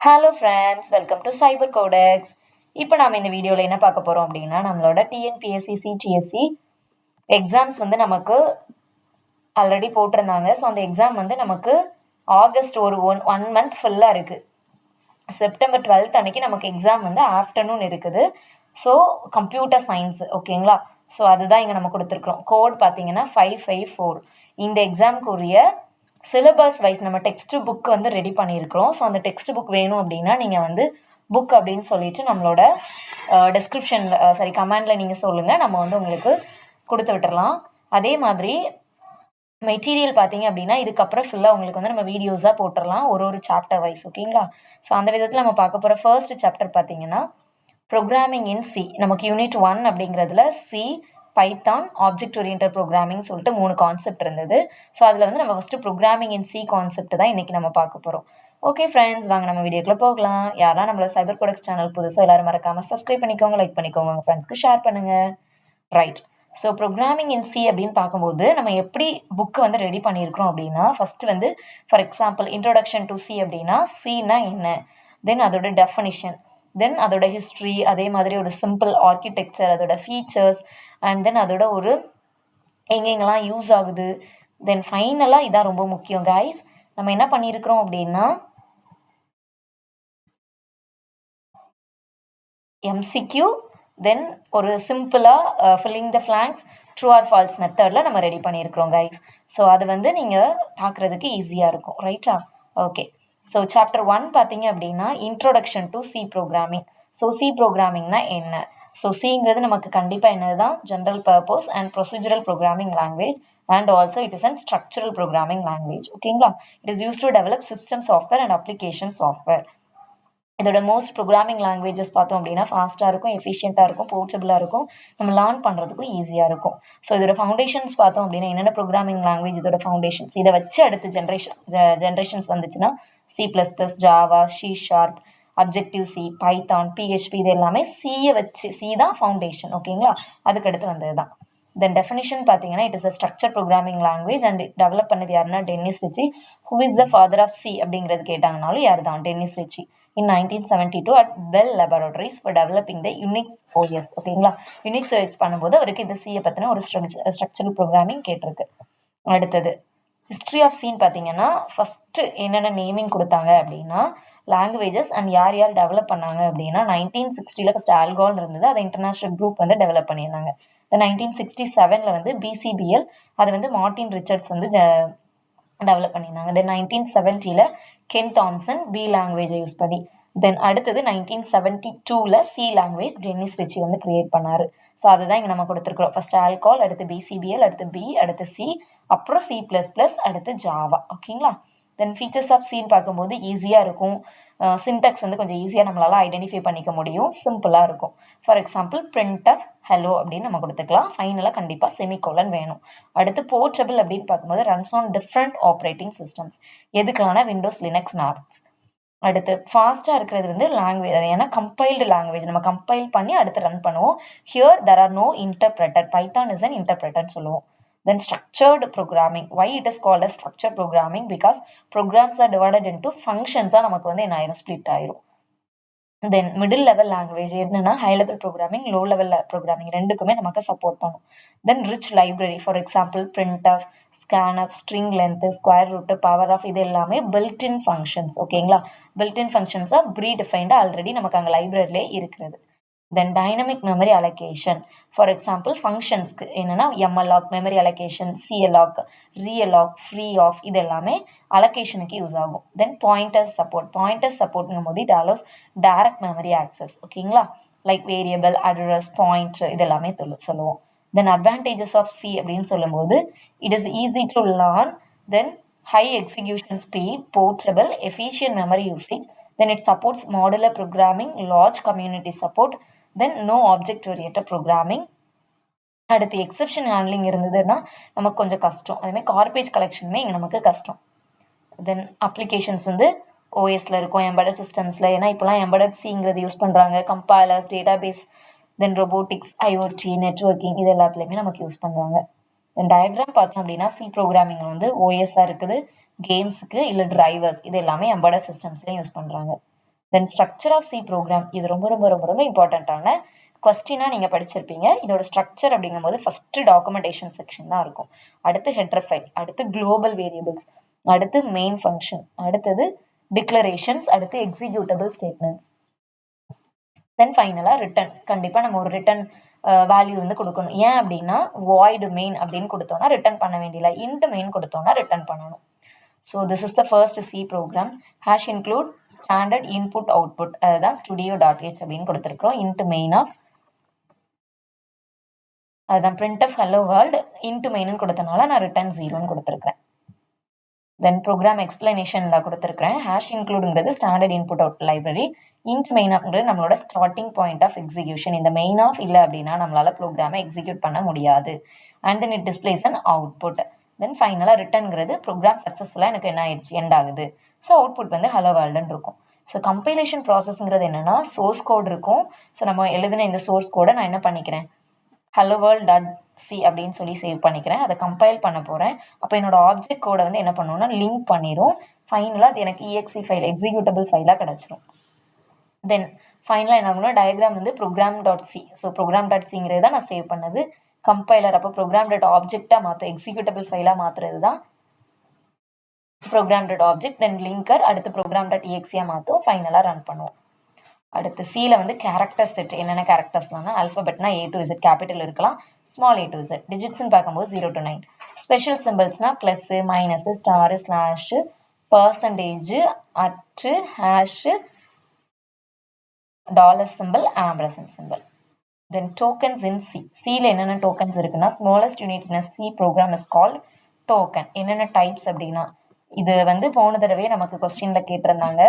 Hello friends, welcome to Cyber Codex. இப்போ நாம் இந்த வீடியோவில் என்ன பார்க்க போகிறோம் அப்படின்னா, நம்மளோட டிஎன்பிஎஸ்சி சிடிஎஸ்சி எக்ஸாம்ஸ் வந்து நமக்கு ஆல்ரெடி போட்டிருந்தாங்க. ஸோ அந்த எக்ஸாம் வந்து நமக்கு ஆகஸ்ட் ஒரு ஒன் மந்த் ஃபுல்லாக இருக்குது. செப்டம்பர் 12th அன்னைக்கு நமக்கு எக்ஸாம் வந்து ஆஃப்டர்நூன் இருக்குது. ஸோ கம்ப்யூட்டர் சயின்ஸ் ஓகேங்களா. ஸோ அதுதான் இங்கே நம்ம கொடுத்துருக்குறோம். கோட் பார்த்தீங்கன்னா 554. இந்த எக்ஸாமுக்குரிய சிலபஸ் வைஸ் நம்ம டெக்ஸ்ட் புக் வந்து ரெடி பண்ணியிருக்கிறோம். ஸோ அந்த டெக்ஸ்ட் புக் வேணும் அப்படின்னா நீங்கள் வந்து புக் அப்படின்னு சொல்லிட்டு நம்மளோட டிஸ்கிரிப்ஷன் கமெண்டில் நீங்கள் சொல்லுங்கள், நம்ம வந்து உங்களுக்கு கொடுத்து விட்டுறலாம். அதே மாதிரி மெட்டீரியல் பார்த்தீங்க அப்படின்னா இதுக்கப்புறம் ஃபுல்லாக உங்களுக்கு வந்து நம்ம வீடியோஸாக போட்டுடலாம், ஒரு சாப்டர் வைஸ் ஓகேங்களா. ஸோ அந்த விதத்தில் நம்ம பார்க்க போகிற ஃபர்ஸ்ட் சாப்டர் பார்த்தீங்கன்னா ப்ரோக்ராமிங் இன் சி. நமக்கு யூனிட் 1 அப்படிங்கிறதுல C, Python, object oriented programming சொல்லிட்டு 3 கான்செப்ட் இருந்தது. ஸோ அதில் வந்து நம்ம ஃபஸ்ட்டு ப்ரோக்ராமிங் இன் சி கான்செப்ட் தான் இன்றைக்கி நம்ம பார்க்க போகிறோம். ஓகே ஃப்ரெண்ட்ஸ், வாங்க நம்ம வீடியோக்குள்ளே போகலாம். யாரெல்லாம் நம்மளோட சைபர் கோடெக்ஸ் சேனல் புதுசாக எல்லாரும் மறக்காமல் சப்ஸ்கிரைப் பண்ணிக்கோங்க, லைக் பண்ணிக்கோங்க, உங்கள் ஃப்ரெண்ட்ஸ்க்கு ஷேர் பண்ணுங்கள். ரைட். ஸோ ப்ரோக்ராமிங் இன் சி அப்படின்னு பார்க்கும்போது நம்ம எப்படி புக்கு வந்து ரெடி பண்ணியிருக்கிறோம் அப்படின்னா, ஃபஸ்ட்டு வந்து for example introduction to C அப்படின்னா சின்னா என்ன, தென் அதோட டெஃபனிஷன், தென் அதோட ஹிஸ்ட்ரி, அதே மாதிரி ஒரு சிம்பிள் ஆர்கிடெக்சர், அதோட ஃபீச்சர்ஸ், அண்ட் தென் அதோட ஒரு எங்கெங்கெல்லாம் யூஸ் ஆகுது, தென் ஃபைனலாக இதான் ரொம்ப முக்கியம் கைஸ். நம்ம என்ன பண்ணியிருக்கிறோம் அப்படின்னா எம்சிக்யூ, தென் ஒரு சிம்பிளாக filling the blanks, true or false மெத்தடில் நம்ம ரெடி பண்ணியிருக்கிறோம் கைஸ். ஸோ அது வந்து நீங்கள் பார்க்குறதுக்கு ஈஸியாக இருக்கும், ரைட்டா? ஓகே. ஸோ சாப்டர் 1 பார்த்தீங்க அப்படின்னா introduction to C programming. So C ப்ரோக்ராமிங்னா என்ன? ஸோ சிங்கிறது நமக்கு கண்டிப்பாக என்னது தான், general purpose and procedural programming language and also it is and structural programming language ஓகேங்களா. It is use to develop system software and application software. இதோட most programming languages பார்த்தோம் அப்படின்னா ஃபாஸ்ட்டாக இருக்கும், எஃபிஷியண்ட்டாக இருக்கும், போர்ட்டபிளாக இருக்கும், நம்ம லேர்ன் பண்ணுறதுக்கும் ஈஸியாக இருக்கும். ஸோ இதோட ஃபவுண்டேஷன்ஸ் பார்த்தோம் அப்படின்னா என்னென்ன ப்ரோக்ராமிங் லாங்குவேஜ் இதோட ஃபவுண்டேஷன்ஸ், இதை வச்சு அடுத்த ஜென்ரேஷன்ஸ் வந்துச்சுன்னா C++, Java, C#, objective C, Python, PHP, இது எல்லாமே சியை வச்சு, சி தான் ஃபவுண்டேஷன் ஓகேங்களா. அதுக்கடுத்து வந்தது தான். தென் டெஃபினிஷன் பார்த்தீங்கன்னா it is a structure programming language and develop பண்ணது யாருன்னா Dennis Ritchie. Who is the father of C அப்படிங்கிறது கேட்டாங்கனாலும் யார் தான், Dennis Ritchie. In 1972 at Bell Laboratories for developing the Unix OS ஓகேங்களா. யூனிக்ஸ் OS பண்ணும்போது அவருக்கு இந்த சியை பற்றின ஒரு ஸ்ட்ரக்சரல் ப்ரோக்ராமிங் கேட்டிருக்கு. அடுத்தது ஹிஸ்ட்ரி ஆஃப் சீன் பார்த்தீங்கன்னா ஃபஸ்ட்டு என்னென்ன நேமிங் கொடுத்தாங்க அப்படின்னா லாங்குவேஜஸ் அண்ட் யார் யார் டெவலப் பண்ணாங்க அப்படின்னா 1960 ஃபஸ்ட் ஆல்கால் இருந்தது, அதை இன்டர்நேஷ்னல் குரூப் வந்து டெவலப் பண்ணியிருந்தாங்க. 1967 வந்து BCBL, அது வந்து மார்டின் ரிச்சர்ட்ஸ் வந்து டெவலப் பண்ணியிருந்தாங்க. தென் 1970 கென் தாம்சன் பி லாங்குவேஜை யூஸ் பண்ணி. தென் அடுத்தது 1972 சி லாங்குவேஜ் டென்னிஸ் ரிச்சி வந்து கிரியேட் பண்ணார். ஸோ அதுதான் இங்கே நம்ம கொடுத்துருக்குறோம். ஃபர்ஸ்ட் ஆல்கால், அடுத்து BCBL, அடுத்து பி, அடுத்து சி, அப்புறம் C++, அடுத்து ஜாவா ஓகேங்களா. தென் ஃபீச்சர்ஸ் ஆஃப் சீன் பார்க்கும்போது ஈஸியாக இருக்கும், சின்டாக்ஸ் வந்து கொஞ்சம் ஈஸியாக நம்மளால் ஐடென்டிஃபை பண்ணிக்க முடியும், சிம்பிளாக இருக்கும். ஃபார் எக்ஸாம்பிள் பிரிண்டர் ஹலோ அப்படின்னு நம்ம கொடுத்துக்கலாம். ஃபைனலாக கண்டிப்பாக செமிகோலன் வேணும். அடுத்து போர்ட்டபிள் அப்படின்னு பார்க்கும்போது runs on different operating systems, எதுக்கலான விண்டோஸ், லினக்ஸ், மேக்ஸ். அடுத்து ஃபாஸ்ட்டாக இருக்கிறது வந்து லாங்குவேஜ், அது ஏன்னா கம்பைல்டு லாங்குவேஜ், நம்ம கம்பைல் பண்ணி அடுத்து ரன் பண்ணுவோம். Here there are no interpreter, Python is an இன்டர்பிரட்டர்னு சொல்லுவோம். Then structured programming. Why it is called as structured programming? Because programs are divided into functions. நமக்கு வந்து என்ன ஆயிரும், ஸ்ப்ளிட் ஆயிரும். தென் மிடில் லெவல் லாங்குவேஜ் என்னன்னா high level programming, low level programming ரெண்டுக்குமே நமக்கு சப்போர்ட் பண்ணும். Then rich library, for example printf, scanf, string length, square root, power of, இது எல்லாமே பில்ட்இன் ஃபங்க்ஷன்ஸ் ஓகேங்களா. பில்ட்இன் ஃபங்க்ஷன்ஸாக ப்ரீ டிஃபைன்டாக ஆல்ரெடி நமக்கு அங்கே லைப்ரரியிலே இருக்கிறது. Then dynamic memory allocation, for example ஃபங்க்ஷன்ஸ்க்கு என்னென்னா malloc, memory allocation, calloc, realloc, free of, இது எல்லாமே அலோகேஷனுக்கு யூஸ் ஆகும். தென் பாயிண்டர்ஸ் சப்போர்ட், பாயிண்டர்ஸ் சப்போர்ட்ங்கும் போது it allows direct memory access ஓகேங்களா, லைக் வேரியபிள், அட்ரஸ், பாயிண்ட், இது எல்லாமே சொல்லுவோம். தென் அட்வான்டேஜஸ் ஆஃப் சி அப்படின்னு சொல்லும்போது it is easy to learn, then high execution speed, portable, efficient memory usage, then it supports modular programming, large community support, then no object oriented programming. அடுத்து exception handling இருந்ததுன்னா நமக்கு கொஞ்சம் கஷ்டம், அதேமாதிரி garbage கலெக்ஷனுமே இங்கே நமக்கு கஷ்டம். தென் அப்ளிகேஷன்ஸ் வந்து ஓஎஸில் இருக்கும், எம்பெடட் சிஸ்டம்ஸில், ஏன்னா இப்போலாம் எம்பெடட் சிங்கிறது யூஸ் பண்ணுறாங்க, கம்பைலர்ஸ், டேட்டாபேஸ், தென் ரொபோட்டிக்ஸ், ஐஓடி, நெட்ஒர்க்கிங், இது எல்லாத்துலேயுமே நமக்கு யூஸ் பண்ணுறாங்க. தென் டயக்ராம் பார்த்தோம் அப்படின்னா சி ப்ரோக்ராமிங் வந்து ஓஎஸ்ஸாக இருக்குது, கேம்ஸுக்கு இல்லை டிரைவர்ஸ், இது எல்லாமே எம்பெடட் சிஸ்டம்ஸ்லேயும் யூஸ் பண்ணுறாங்க. தென் ஸ்ட்ரக்சர் ஆஃப் சி ப்ரோக்ராம், இது ரொம்ப ரொம்ப ரொம்ப ரொம்ப இம்பார்ட்டண்ட்டான கொஸ்டினாக நீங்கள் படிச்சிருப்பீங்க. இதோட ஸ்ட்ரக்சர் அப்படிங்கும்போது ஃபஸ்ட்டு டாக்குமெண்டேஷன் செக்ஷன் தான் இருக்கும். அடுத்து ஹெடர் ஃபைல், அடுத்து குளோபல் வேரியபிள்ஸ், அடுத்து மெயின் ஃபங்க்ஷன், அடுத்தது டிக்ளரேஷன்ஸ், அடுத்து எக்ஸிக்யூட்டபிள் ஸ்டேட்மெண்ட்ஸ், தென் ஃபைனலாக ரிட்டன். கண்டிப்பாக நம்ம ஒரு ரிட்டன் வேல்யூ வந்து கொடுக்கணும். ஏன் அப்படின்னா வாய்டு மெயின் அப்படின்னு கொடுத்தோம்னா ரிட்டன் பண்ண வேண்டியல, இன்ட் மெயின் கொடுத்தோம்னா ரிட்டன் பண்ணணும். So this is the first C program. Hash include standard input output, அதுதான் studio.h அப்படின்னு கொடுத்துருக்கோம். இன்ட் மெயின் ஆஃப், அதுதான் printf hello world, இன்ட் மெயின்னு கொடுத்தனால நான் ரிட்டர்ன் 0ன்னு கொடுத்துருக்கேன். தென் ப்ரோக்ராம் எக்ஸ்பிளனேஷன் தான் கொடுத்துருக்கேன். ஹேஷ் இன்க்ளூடுங்கிறது standard input out library, int main ஆஃப்ங்கிறது நம்மளோட ஸ்டார்டிங் பாயிண்ட் ஆஃப் எக்ஸிக்யூஷன். இந்த மெயின் ஆஃப் இல்லை அப்படின்னா நம்மளால ப்ரோக்ராமை எக்ஸிக்யூட் பண்ண முடியாது. And then it displays an output. Then ஃபைனலாக ரிட்டர்ன்ங்கிறது ப்ரோக்ராம் சக்ஸஸ்ஃபுல்லாக எனக்கு என்ன ஆயிடுச்சு, எண்ட் ஆகுது. ஸோ அவுட்புட் வந்து ஹலோ வேர்ல்டுன்னு இருக்கும். ஸோ கம்பைலேஷன் ப்ராசஸ்ங்கிறது என்னென்னா சோர்ஸ் கோட் இருக்கும். ஸோ நம்ம எழுதின இந்த சோர்ஸ் கோடை நான் என்ன பண்ணிக்கிறேன், hello world.c அப்படின்னு சொல்லி சேவ் பண்ணிக்கிறேன். அதை கம்பைல் பண்ண போகிறேன். அப்போ என்னோட ஆப்ஜெக்ட் கோடை வந்து என்ன பண்ணுவோம்னா லிங்க் பண்ணிடும். ஃபைனலாக அது எனக்கு exe ஃபைல், எக்ஸிக்யூட்டபிள் ஃபைலாக கிடச்சிரும். தென் ஃபைனலாக என்ன ஆகும்னா டயக்ராம் வந்து program.c. ஸோ program.cங்கிறது தான் நான் சேவ் பண்ணது. கம்பைலர் அப்போ program.objectஆக மாற்ற, எக்ஸிக்யூட்டபிள் ஃபைலாக மாற்றுறது தான் program.object. தென் லிங்கர் அடுத்து program.exe மாற்றும். ஃபைனலாக ரன் பண்ணுவோம். அடுத்து சியில் வந்து கேரக்டர் செட், என்னென்ன கேரக்டர்ஸ்லாம்னா அல்ஃபபெட்னா A to Z, கேபிட்டல் இருக்கலாம், ஸ்மால் A to Z. டிஜிட்ஸ்ன்னு பார்க்கும்போது 0 to 9. ஸ்பெஷல் சிம்பிள்ஸ்னால் plus, minus, star, slash, percentage, at, hash, dollar symbol, ampersand symbol. Then tokens in C. சியில் என்னென்ன டோக்கன்ஸ் இருக்குன்னா smallest unit in C program is called token. என்னென்ன types அப்படின்னா, இது வந்து போன தடவை நமக்கு கொஸ்டினில் கேட்டிருந்தாங்க.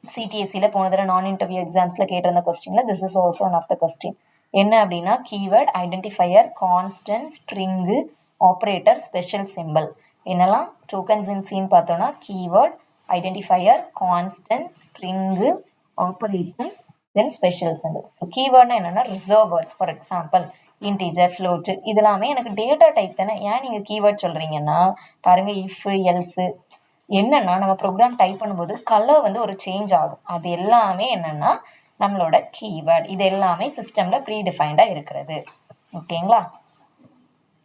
சிடிஎஸ்சியில் போன தடவை நான் இன்டர்வியூ எக்ஸாம்ஸில் கேட்டிருந்த கொஸ்டினில் this is also one of the question. என்ன அப்படின்னா keyword, identifier, constant, string, operator, special symbol. என்னெல்லாம் டோக்கன்ஸ் இன் சின்னு பார்த்தோன்னா keyword, identifier, constant, string, operator, then special symbols. So கீவேர்ட்னா என்னென்னா reserve words. For example integer, float, இதெல்லாமே எனக்கு data type தானே. ஏன் நீங்கள் கீவேர்ட் சொல்கிறீங்கன்னா பாருங்கள், இஃப், எல்ஸு, என்னன்னா நம்ம ப்ரோக்ராம் டைப் பண்ணும்போது கலர் வந்து ஒரு சேஞ்ச் ஆகும். அது எல்லாமே என்னன்னா நம்மளோட கீவேர்ட். இது எல்லாமே சிஸ்டம்ல ப்ரீ டிஃபைன்டா இருக்கிறது. ஓகேங்களா?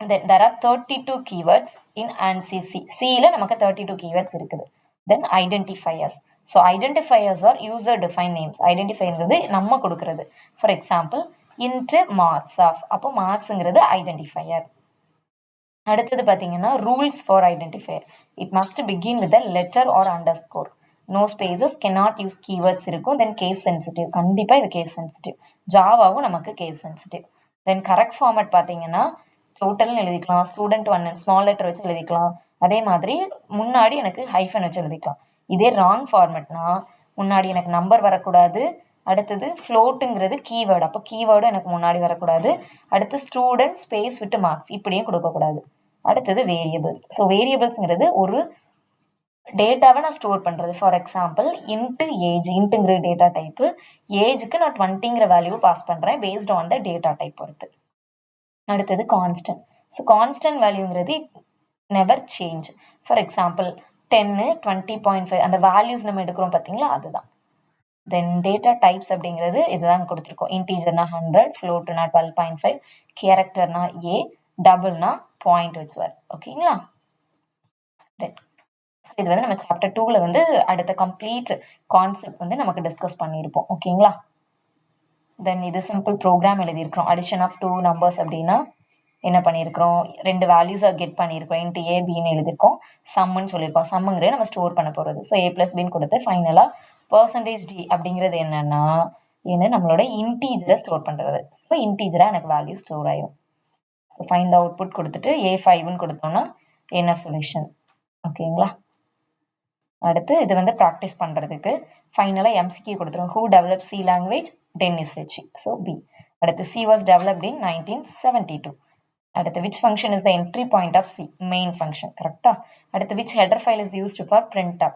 there are 32 keywords in ANSI C. Cல நமக்கு 32 keywords இருக்குது. Then identifiers. So identifiers are user defined names. Identifierங்கிறது நம்ம கொடுக்கிறது. For example int marks of, அப்போ marksங்கிறது identifier. அடுத்தது பார்த்தீங்கன்னா rules for identifier. It must begin with a letter or underscore. No spaces, cannot use keywords இருக்கும். Then case sensitive, கண்டிப்பாக இது case sensitive. ஜாவாவும் நமக்கு case sensitive. Then correct format பார்த்தீங்கன்னா டோட்டல்னு எழுதிக்கலாம், ஸ்டூடெண்ட் 1 ஸ்மால் லெட்டர் வச்சு எழுதிக்கலாம். அதே மாதிரி முன்னாடி எனக்கு ஹைஃபன் வச்சு எழுதிக்கலாம். இதே ராங் ஃபார்மேட்னா முன்னாடி எனக்கு நம்பர் வரக்கூடாது. அடுத்தது ஃப்ளோட்டுங்கிறது கீவேர்டு, அப்போ கீவேர்டும் எனக்கு முன்னாடி வரக்கூடாது. அடுத்து ஸ்டூடெண்ட் ஸ்பேஸ் விட்டு மார்க்ஸ் இப்படியும் கொடுக்கக்கூடாது. அடுத்தது வேரியபிள்ஸ். ஸோ வேரியபிள்ஸ்ங்கிறது ஒரு டேட்டாவை நான் ஸ்டோர் பண்ணுறது. ஃபார் எக்ஸாம்பிள் இன்ட்டு ஏஜ், இன்ட்டுங்கிற டேட்டா டைப்பு. ஏஜுக்கு நான் 20ங்கிற வேல்யூ பாஸ் பண்ணுறேன் based on the data type பொறுத்து. அடுத்தது கான்ஸ்டன்ட். ஸோ கான்ஸ்டன்ட் வேல்யூங்கிறது நெவர் சேஞ்ச். ஃபார் எக்ஸாம்பிள் 10, 20.5 அந்த வேல்யூஸ் நம்ம எடுக்கிறோம் பார்த்தீங்களா, அதுதான். தென் டேட்டா டைப்ஸ் அப்படிங்கிறது இதுதான் கொடுத்துருக்கோம். இன்டீஜர்னா 100, ஃப்ளோட்டுனா 12.5, கேரக்டர்னா ஏ, டபுள்னா பாயிண்ட் வச்சு வரும். ஓகேங்களா? தென் இது வந்து நம்ம சாப்டர் 2ல வந்து அடுத்த கம்ப்ளீட் கான்செப்ட் வந்து நமக்கு டிஸ்கஸ் பண்ணியிருப்போம். ஓகேங்களா? தென் இது சிம்பிள் ப்ரோக்ராம் எழுதியிருக்கிறோம். அடிஷன் ஆஃப் 2 நம்பர்ஸ் அப்படின்னா என்ன பண்ணியிருக்கிறோம், 2 வேல்யூஸை கெட் பண்ணியிருக்கோம். இன்ட்டு ஏ பின்னு எழுதியிருக்கோம். சம்முன்னு சொல்லியிருக்கோம். சம்முங்கிறது நம்ம ஸ்டோர் பண்ண போகிறது. ஸோ A + Bன்னு கொடுத்து ஃபைனலாக பர்சன்டேஜ் டி அப்படிங்கிறது என்னன்னா நம்மளோட இன்டீஜரை ஸ்டோர் பண்ணுறது. ஸோ இன்டீஜராக எனக்கு வேல்யூ ஸ்டோர் ஆகிடும். ஸோ ஃபைண்ட் அவுட்புட் கொடுத்துட்டு A5ன்னு கொடுத்தோம்னா என்ன சொல்யூஷன். ஓகேங்களா? அடுத்து இது வந்து ப்ராக்டிஸ் பண்ணுறதுக்கு ஃபைனலாக MCQ கொடுத்துருவோம். Who develop C language? Dennis Ritchie. So B. அடுத்து சி வாஸ் டெவலப்ட் இன் 1972. அடுத்து which function is the entry point of C? main function. கரெக்டா? அடுத்து which header file is used for printf?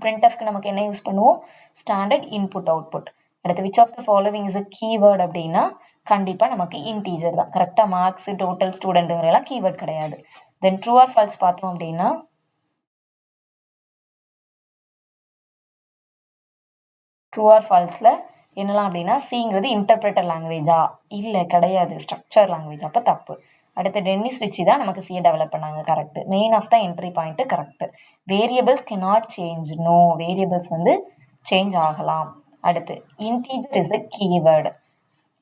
printfக்கு நமக்கு என்ன use பண்ணுவோம்? Standard input output. அடுத்து which of the following is a keyword அப்படின்னா கண்டிப்பாக நமக்கு இன்டீஜர் தான். கரெக்டாக மார்க்ஸ், டோட்டல், ஸ்டூடெண்ட்டுங்கிறலாம் கீவேர்ட் கிடையாது. தென் ட்ரூ ஆர் ஃபால்ஸ் பார்த்தோம் அப்படின்னா ட்ரூ ஆர் ஃபால்ஸில் என்னலாம் அப்படின்னா சிங்கிறது இன்டர்பிரட்டர் லாங்குவேஜா இல்லை கிடையாது ஸ்ட்ரக்சர் லாங்குவேஜ், அப்போ தப்பு. அடுத்து டென்னிஸ் ரிச்சி தான் நமக்கு சிஏ டெவலப் பண்ணாங்க, correct. Main of the entry point correct. Variables cannot change, no, variables வந்து சேஞ்ச் ஆகலாம். அடுத்து இன்டீஜர் இஸ் a கீவேர்டு,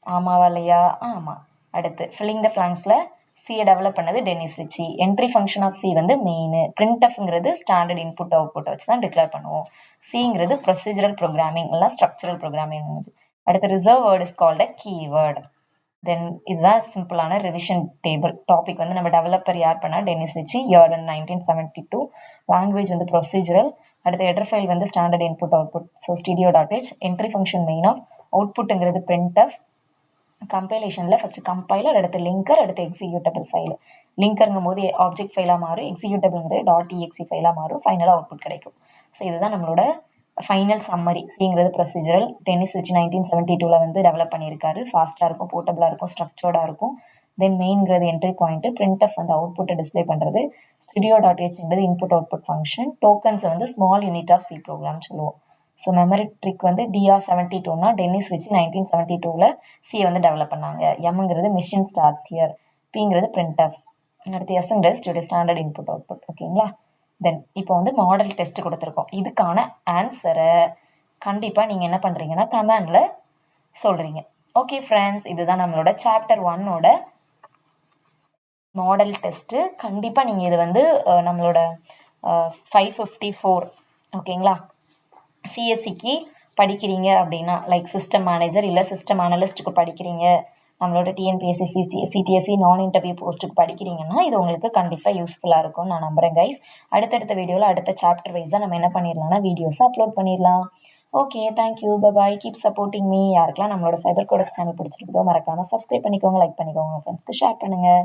ஆமாவா இல்லையா? ஆமாம். அடுத்து ஃபில்லிங் த ஃபிளாங்ஸில் சியை டெவலப் பண்ணது Dennis Ritchie. Entry function of C வந்து மெயின். பிரிண்ட்எஃப்ங்கிறது ஸ்டாண்டர்ட் இன்புட் அவுட்புட்டை வச்சு தான் டிக்ளேர் பண்ணுவோம். சிங்கிறது ப்ரொசீஜரல் ப்ரோக்ராமிங் இல்லை ஸ்ட்ரக்சரல் ப்ரோக்ராமிங். அடுத்து reserve word is called a keyword. Then இதுதான் சிம்பிளான ரிவிஷன் டேபிள். டாபிக் வந்து நம்ம டெவலப்பர் யார் பண்ணால் டென்னிஸ் ரிச்சி. இயர் வந்து 1972. லாங்குவேஜ் வந்து ப்ரொசீஜரல். அடுத்து ஹெடர் ஃபைல் வந்து standard input output, so studio.h. Entry function main of, அவுட்புட்டுங்கிறது printf. கம்பைலேஷனில் ஃபஸ்ட்டு கம்பைலர், அடுத்து லிங்கர், அடுத்து எக்ஸிக்யூட்டபிள் ஃபைல். லிங்கருங்கும் போது ஆப்ஜெக்ட் ஃபைலாக மாறும், எக்ஸிக்யூட்டபிள்ங்கிறது .exe ஃபைலாக மாறும், ஃபைனலாக அவுட்புட் கிடைக்கும். ஸோ இதுதான் நம்மளோட ஃபைனல் சம்மரி. சிங்கிறது ப்ரொசீஜரல். டென்னிஸ் ரிச்சி 1972 வந்து டெவலப் பண்ணியிருக்காரு. ஃபாஸ்ட்டாக இருக்கும், போர்ட்டபிளாக இருக்கும், ஸ்ட்ரக்சர்டாக இருக்கும். தென் மெயின்கிறது என்ட்ரி பாயிண்ட்டு, printf வந்து அவுட்புட்டை டிஸ்பிளே பண்ணுறது, studio.h என்பது இன்புட் அவுட்புட் ஃபங்க்ஷன். டோக்கன்ஸ் வந்து small unit of C program சொல்லுவோம். ஸோ மெமரி ட்ரிக் வந்து DR72னா டென்னிஸ் ரிச்சி 1972 சியை வந்து டெவலப் பண்ணாங்க. எம்ங்கிறது மிஷின் ஸ்டார்ட்ஸ் ஹியர், பிங்கிறது printf, அடுத்து எஸ்ங்கிறது ஸ்டாண்டர்ட் இன்புட் அவுட்புட். ஓகேங்களா? தென் இப்போ வந்து மாடல் டெஸ்ட் கொடுத்துருக்கோம். இதுக்கான ஆன்சரை கண்டிப்பாக நீங்கள் என்ன பண்ணுறீங்கன்னா கமெண்டில் சொல்கிறீங்க. ஓகே ஃப்ரெண்ட்ஸ், இதுதான் நம்மளோட சாப்டர் 1ஓட மாடல் டெஸ்ட்டு. கண்டிப்பாக நீங்கள் இது வந்து நம்மளோட 554 ஓகேங்களா சிஎஸ்சிக்கு படிக்கிறீங்க அப்படின்னா, லைக் சிஸ்டம் மேனேஜர் இல்லை சிஸ்டம் அனலிஸ்ட்டுக்கு படிக்கிறீங்க, நம்மளோட டிஎன்பிஎஸ்சி சிடிஎஸ்சி நான் இன்டர்வியூ போஸ்ட்டுக்கு படிக்கிறீங்கன்னா இது உங்களுக்கு கண்டிப்பாக யூஸ்ஃபுல்லாக இருக்கும்னு நான் நம்புகிறேன் கைஸ். அடுத்தடுத்த வீடியோவில் அடுத்த சாப்டர் வைஸாக நம்ம என்ன பண்ணிடலாம்னா வீடியோஸ் அப்லோட் பண்ணிடலாம். Okay, thank you, bye bye, keep supporting me. யாருக்கெல்லாம் நம்மளோட சைபர் கோடெக்ஸ் சேனல் பிடிச்சிருக்குதோ மறக்காமல் சப்ஸ்கிரைப் பண்ணிக்கோங்க, லைக் பண்ணிக்கோங்க, ஃப்ரெண்ட்ஸ்க்கு ஷேர் பண்ணுங்கள்.